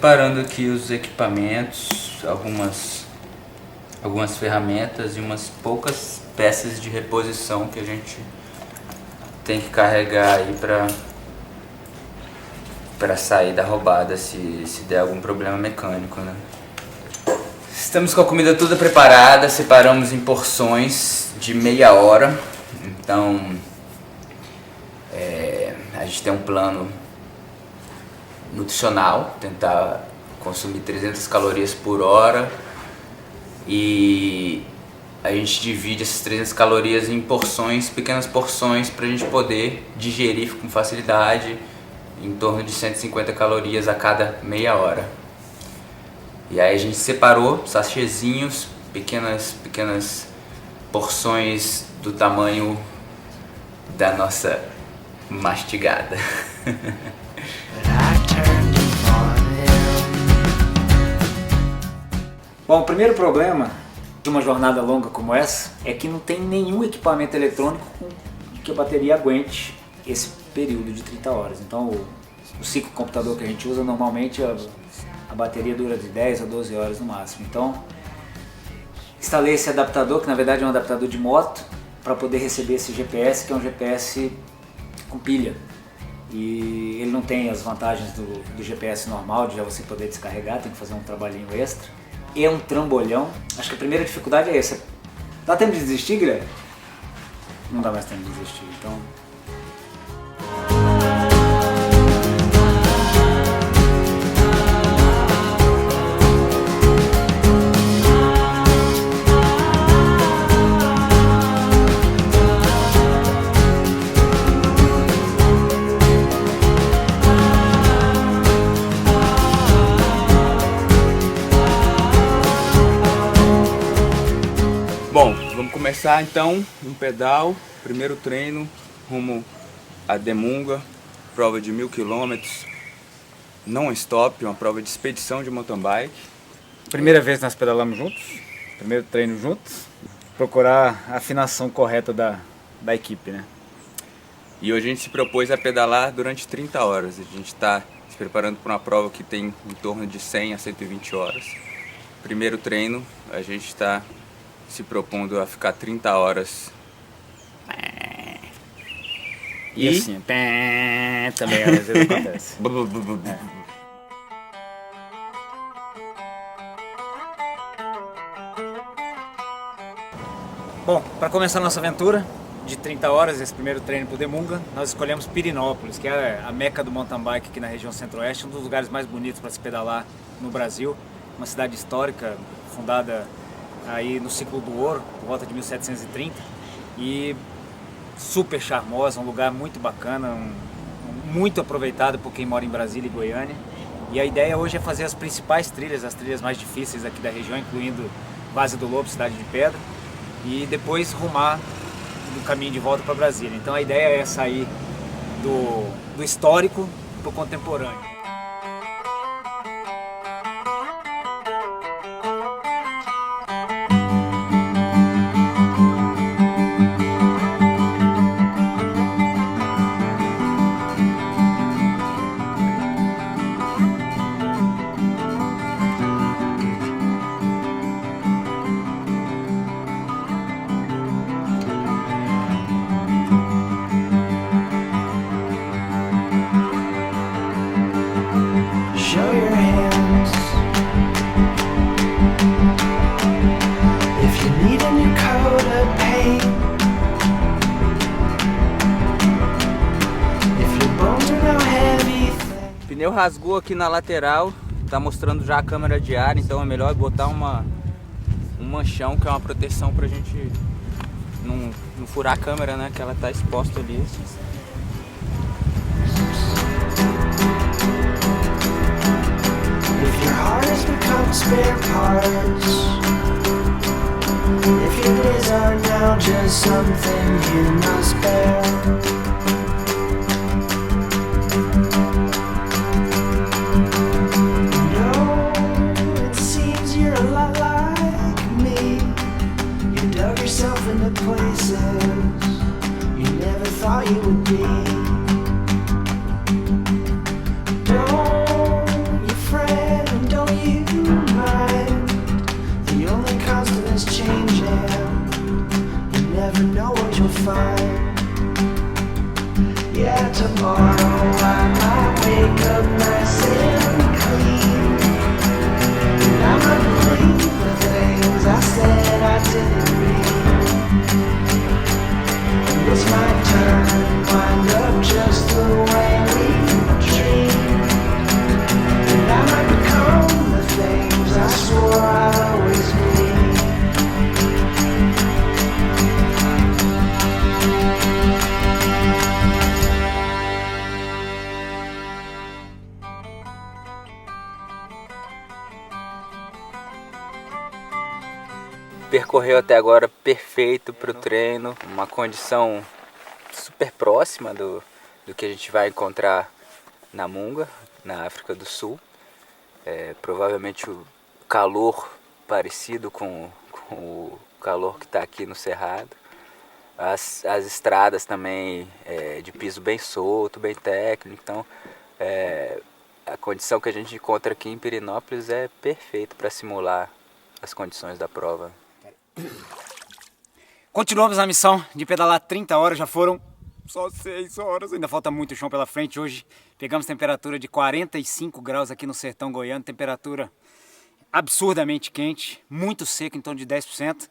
separando aqui os equipamentos, algumas ferramentas e umas poucas peças de reposição que a gente tem que carregar aí para sair da roubada se der algum problema mecânico, né? Estamos com a comida toda preparada, separamos em porções de meia hora, então a gente tem um plano nutricional, tentar consumir 300 calorias por hora e a gente divide essas 300 calorias em porções, pequenas porções, para a gente poder digerir com facilidade, em torno de 150 calorias a cada meia hora. E aí a gente separou sachêzinhos, pequenas porções do tamanho da nossa mastigada. Bom, o primeiro problema de uma jornada longa como essa é que não tem nenhum equipamento eletrônico que a bateria aguente esse período de 30 horas. Então o ciclo computador que a gente usa normalmente a bateria dura de 10 a 12 horas no máximo. Então instalei esse adaptador, que na verdade é um adaptador de moto, para poder receber esse GPS, que é um GPS com pilha. E ele não tem as vantagens do GPS normal, de já você poder descarregar, tem que fazer um trabalhinho extra. É um trambolhão. Acho que a primeira dificuldade é essa. Dá tempo de desistir, Guilherme? Não dá mais tempo de desistir, então... Bom, vamos começar então no pedal, primeiro treino rumo a Demunga, prova de 1000 km, non-stop, uma prova de expedição de mountain bike. Primeira vez nós pedalamos juntos, primeiro treino juntos, procurar a afinação correta da equipe, né? E hoje a gente se propôs a pedalar durante 30 horas, a gente está se preparando para uma prova que tem em torno de 100 a 120 horas. Primeiro treino, a gente está se propondo a ficar 30 horas. E assim, também às vezes acontece. Bom, para começar a nossa aventura de 30 horas, esse primeiro treino para o Demunga, nós escolhemos Pirenópolis, que é a meca do mountain bike aqui na região centro-oeste, um dos lugares mais bonitos para se pedalar no Brasil, uma cidade histórica fundada aí no ciclo do ouro, por volta de 1730, e super charmosa, um lugar muito bacana, muito aproveitado por quem mora em Brasília e Goiânia. E a ideia hoje é fazer as principais trilhas, as trilhas mais difíceis aqui da região, incluindo Vase do Lobo, Cidade de Pedra, e depois rumar no caminho de volta para Brasília. Então a ideia é sair do histórico para o contemporâneo. O pneu rasgou aqui na lateral, tá mostrando já a câmara de ar, então é melhor botar um manchão, que é uma proteção pra gente não furar a câmera, né, que ela tá exposta ali. If your heart has become spare parts, if your days are now just something you must bear, no, it seems you're a lot like me. You dug yourself into places you never thought you would be. Don't you fret. tomorrow I might wake up nice and clean. And I might believe the things I said I didn't mean. And it's my turn, wind up just the way we dreamed. And I might become the things I swore I'd always be. Percorreu até agora perfeito para o treino, uma condição super próxima do que a gente vai encontrar na Munga, na África do Sul. Provavelmente o calor parecido com o calor que está aqui no Cerrado. As estradas também de piso bem solto, bem técnico, então a condição que a gente encontra aqui em Pirenópolis é perfeita para simular as condições da prova. Continuamos na missão de pedalar 30 horas, já foram só 6 horas, ainda falta muito chão pela frente. Hoje pegamos temperatura de 45 graus aqui no sertão goiano, temperatura absurdamente quente, muito seco, em torno de 10%.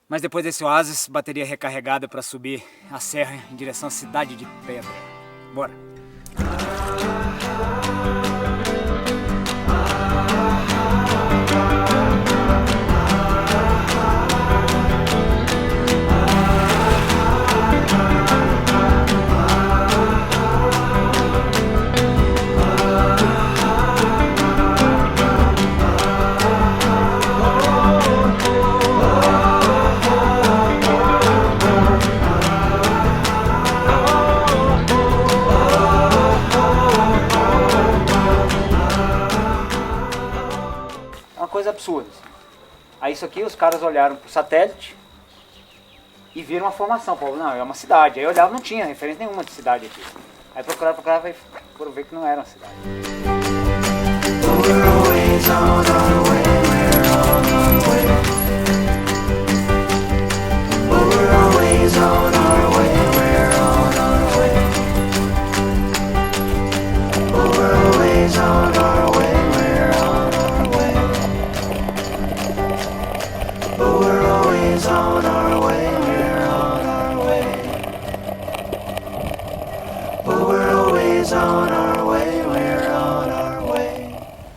Mas depois desse oásis, bateria recarregada para subir a serra em direção à cidade de Pedra. Bora! Absurdas. Aí isso aqui os caras olharam pro satélite e viram uma formação. Pô, não, é uma cidade. Aí eu olhava, não tinha referência nenhuma de cidade aqui. Aí procuraram e foram ver que não era uma cidade.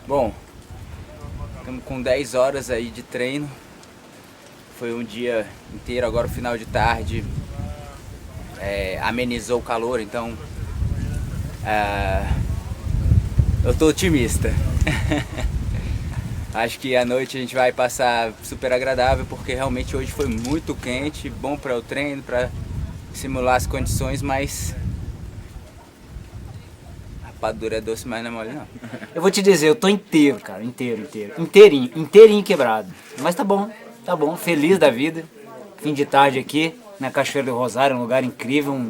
Bom, estamos com 10 horas aí de treino. Foi um dia inteiro, agora o final de tarde amenizou o calor, então eu tô otimista. Acho que a noite a gente vai passar super agradável, porque realmente hoje foi muito quente, bom para o treino, para simular as condições, mas a rapadura é doce, mas não é mole não. Eu vou te dizer, eu tô inteiro, cara, inteirinho quebrado. Mas tá bom, feliz da vida. Fim de tarde aqui na Cachoeira do Rosário, um lugar incrível,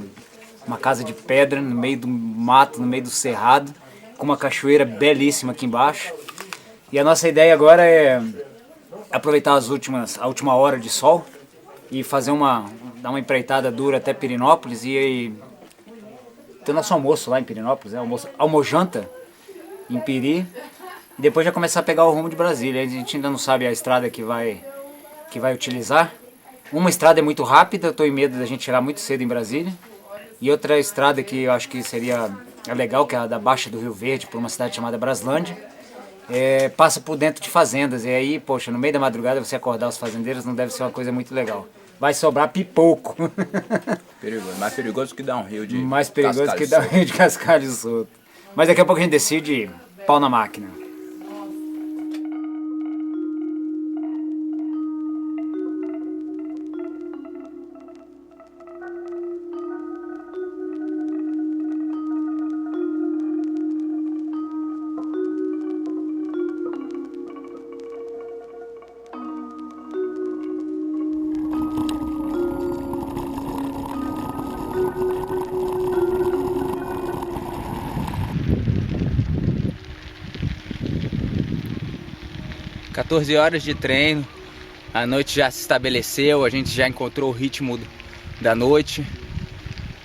uma casa de pedra no meio do mato, no meio do cerrado, com uma cachoeira belíssima aqui embaixo. E a nossa ideia agora é aproveitar a última hora de sol e fazer dar uma empreitada dura até Pirenópolis e ter nosso almoço lá em Pirenópolis, almojanta em Piri, e depois já começar a pegar o rumo de Brasília. A gente ainda não sabe a estrada que vai utilizar. Uma estrada é muito rápida, eu estou em medo da gente chegar muito cedo em Brasília, e outra estrada que eu acho que seria legal, que é a da Baixa do Rio Verde, por uma cidade chamada Braslândia. Passa por dentro de fazendas, e aí, poxa, no meio da madrugada você acordar os fazendeiros não deve ser uma coisa muito legal. Vai sobrar pipoco. Perigoso, mais perigoso que dar um rio de mais perigoso que dar um rio de cascalho solto. Mas daqui a pouco a gente decide, pau na máquina. ...14 horas de treino, a noite já se estabeleceu, a gente já encontrou o ritmo da noite.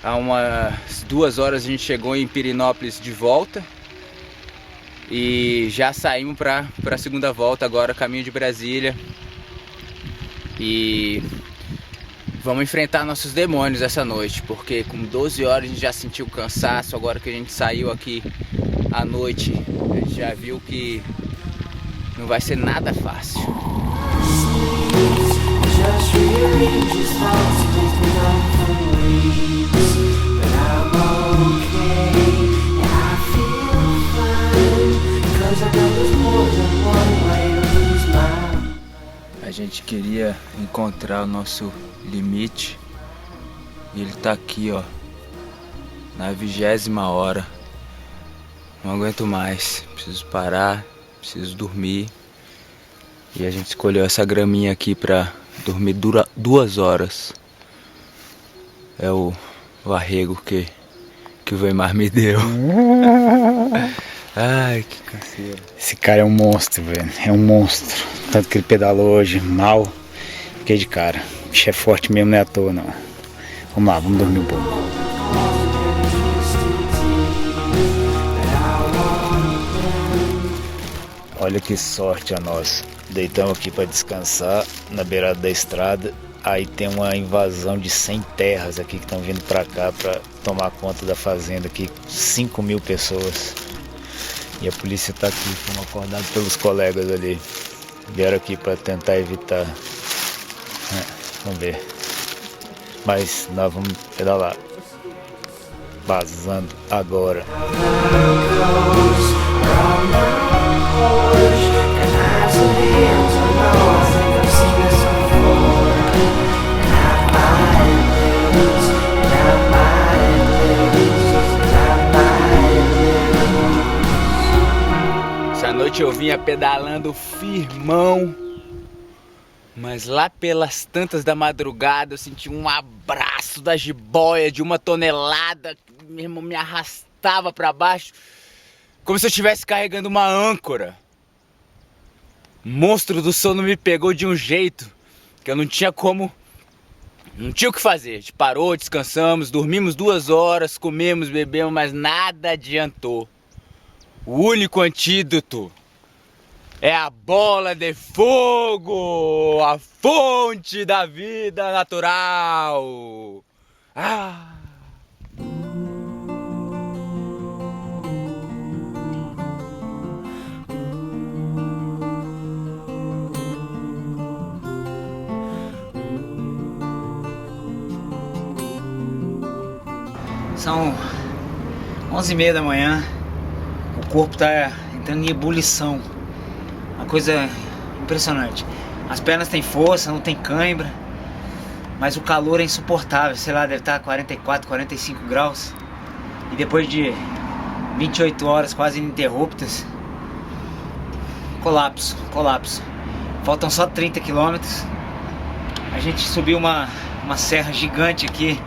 Há umas 2 horas a gente chegou em Pirenópolis de volta. E já saímos para a segunda volta agora, caminho de Brasília. E vamos enfrentar nossos demônios essa noite, porque com 12 horas a gente já sentiu cansaço. Agora que a gente saiu aqui à noite, a gente já viu que não vai ser nada fácil. A gente queria encontrar o nosso limite e ele tá aqui, ó, na 20ª hora. Não aguento mais, preciso parar, preciso dormir. E a gente escolheu essa graminha aqui pra dormir 2 horas. É o arrego que o Weimar me deu. Ai, que canseira. Esse cara é um monstro, velho. É um monstro. Tanto que ele pedalou hoje mal. Fiquei de cara. O bicho é forte mesmo, não é à toa, não. Vamos lá, vamos dormir um pouco. Olha que sorte a nossa. Deitamos aqui para descansar na beirada da estrada. Aí tem uma invasão de 100 terras aqui que estão vindo para cá para tomar conta da fazenda aqui. 5.000 pessoas. E a polícia tá aqui, fomos acordados pelos colegas ali. Vieram aqui para tentar evitar. Vamos ver. Mas nós vamos pedalar. Vazando agora. Essa noite eu vinha pedalando firmão, mas lá pelas tantas da madrugada eu senti um abraço da jiboia de 1 tonelada que mesmo me arrastava pra baixo, como se eu estivesse carregando uma âncora. O monstro do sono me pegou de um jeito que eu não tinha o que fazer. A gente parou, descansamos, dormimos 2 horas, comemos, bebemos, mas nada adiantou. O único antídoto é a bola de fogo, a fonte da vida natural. São 11h30 da manhã. O corpo tá entrando em ebulição. Uma coisa impressionante. As pernas têm força, não tem cãibra, mas o calor é insuportável. Sei lá, deve estar 44, 45 graus. E depois de 28 horas quase ininterruptas, colapso. Faltam só 30 quilômetros. A gente subiu uma serra gigante aqui,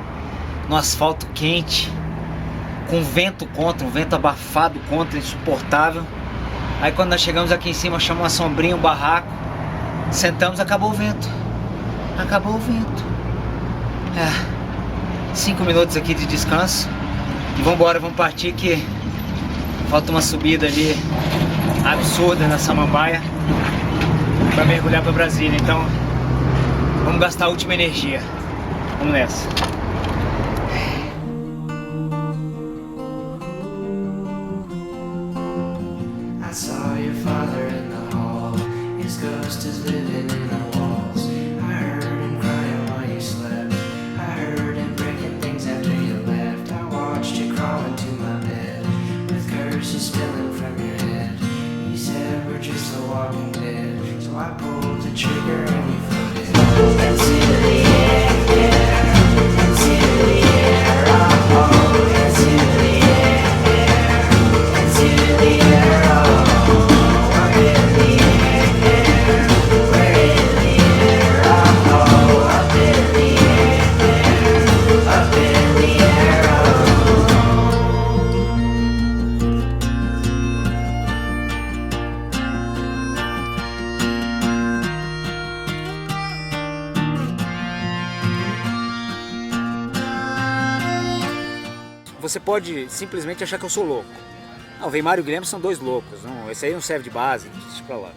no asfalto quente, com vento contra, um vento abafado contra, insuportável. Aí quando nós chegamos aqui em cima, chamou uma sombrinha, um barraco, sentamos, acabou o vento. 5 minutos aqui de descanso e vambora, vamos partir, que falta uma subida ali absurda na Samambaia para mergulhar para Brasília. Então vamos gastar a última energia. Vamos nessa. I saw your father in the hall. His ghost is living in the walls. I heard him crying while you slept. I heard him breaking things after you left. I watched you crawl into my bed with curses spilling from your head. He said we're just the walking dead. So I pulled the trigger and we floated into the air, into the air, oh, into the air, into the air, oh. Where você pode simplesmente achar que eu sou louco. Não, o Weimar e o Guilherme são dois loucos, não, esse aí não serve de base, deixa pra lá.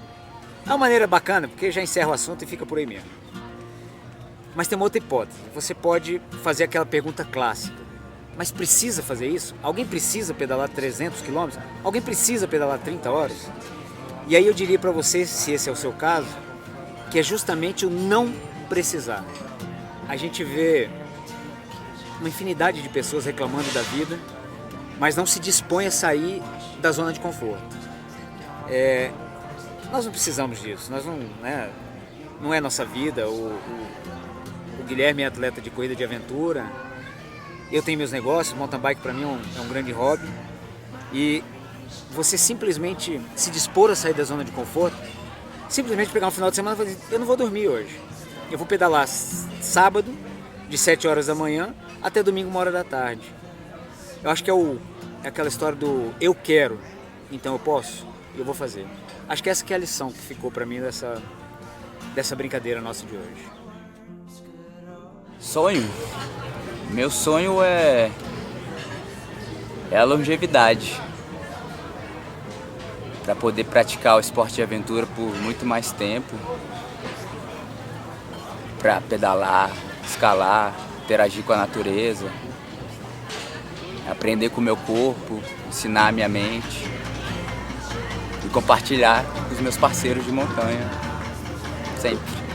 É uma maneira bacana, porque já encerra o assunto e fica por aí mesmo. Mas tem uma outra hipótese, você pode fazer aquela pergunta clássica. Mas precisa fazer isso? Alguém precisa pedalar 300 km? Alguém precisa pedalar 30 horas? E aí eu diria para você, se esse é o seu caso, que é justamente o não precisar. A gente vê uma infinidade de pessoas reclamando da vida, mas não se dispõe a sair da zona de conforto. Nós não precisamos disso, nós não é nossa vida. O Guilherme é atleta de corrida de aventura, eu tenho meus negócios, mountain bike para mim é um grande hobby. E você simplesmente se dispor a sair da zona de conforto, simplesmente pegar um final de semana e falar, eu não vou dormir hoje. Eu vou pedalar sábado, de 7 horas da manhã até domingo, 1 hora da tarde. Eu acho que é aquela história do eu quero, então eu posso, eu vou fazer. Acho que essa que é a lição que ficou para mim dessa brincadeira nossa de hoje. Sonho? Meu sonho é a longevidade. Para poder praticar o esporte de aventura por muito mais tempo. Para pedalar, escalar, interagir com a natureza. Aprender com o meu corpo, ensinar a minha mente. E compartilhar com os meus parceiros de montanha. Sempre.